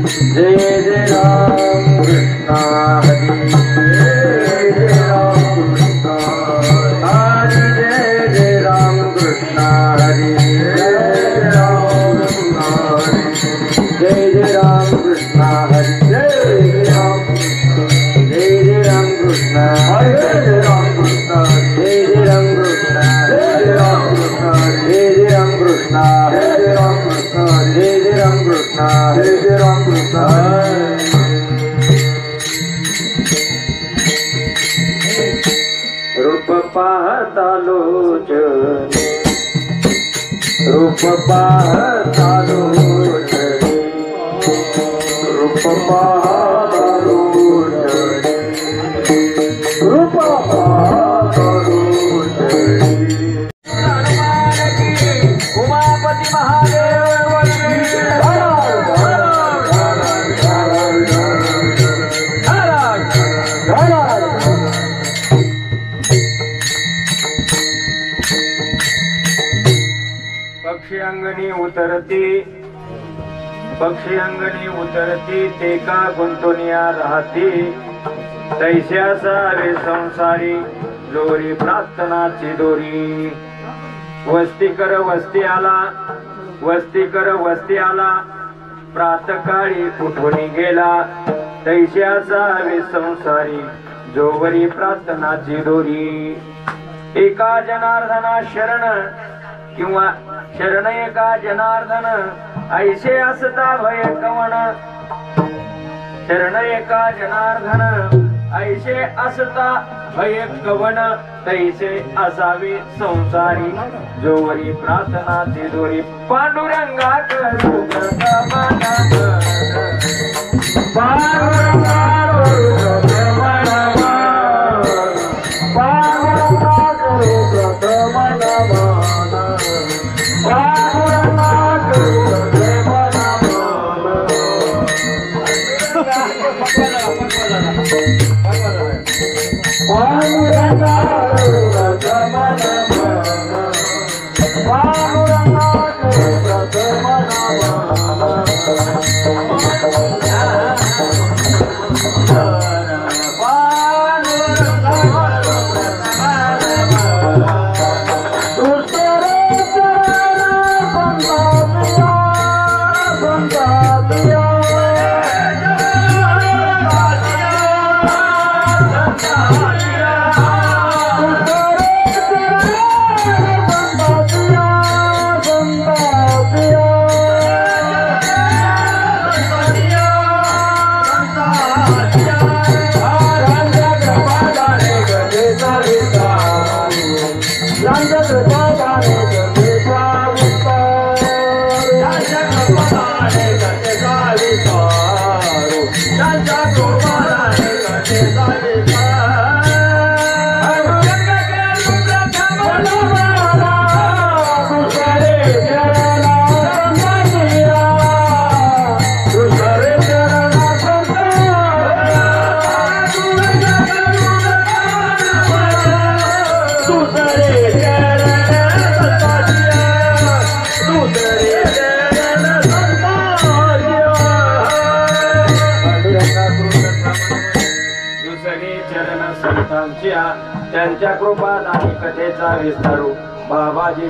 जय जय राम कृष्ण हरी जय जय राम कृष्ण हरी जय जय राम कृष्ण हरी जय जय राम कृष्ण हरी जय जय राम कृष्ण हरी जय जय राम कृष्ण हरे जय राम कृष्ण जय जय राम कृष्ण जय जय राम कृष्ण जय जय राम कृष्ण जय जय राम कृष्ण जय जय राम कृष्ण जय जय राम कृष्ण रूप पाहता लोचनी रूप पाहता लोचनी रूप पाहता लोचनी रूप पाहता लोचनी उमापति महादेव पक्षी अंगणी उतरती ते का गुंतुनिया राहती तैस्या सारे संसारी लोरी प्रार्थनाची दोरी वस्ती कर वस्ती आला प्रातकाळी उठून गेला तैस्या सारे संसारी जोवरी प्रार्थनाची दोरी एका जनार्दना शरण किंवा शरण एका जनार्दन ऐसे असता भय कवण शरण एका जनार्दन ऐसे असता भय कवण तैसे असावे संसारी जोवरी प्रार्थना ती दोरी पांडुरंगा करू पांडुरंगा त्यांच्या कृपा आणि कथेचा विस्तारू बाबाजी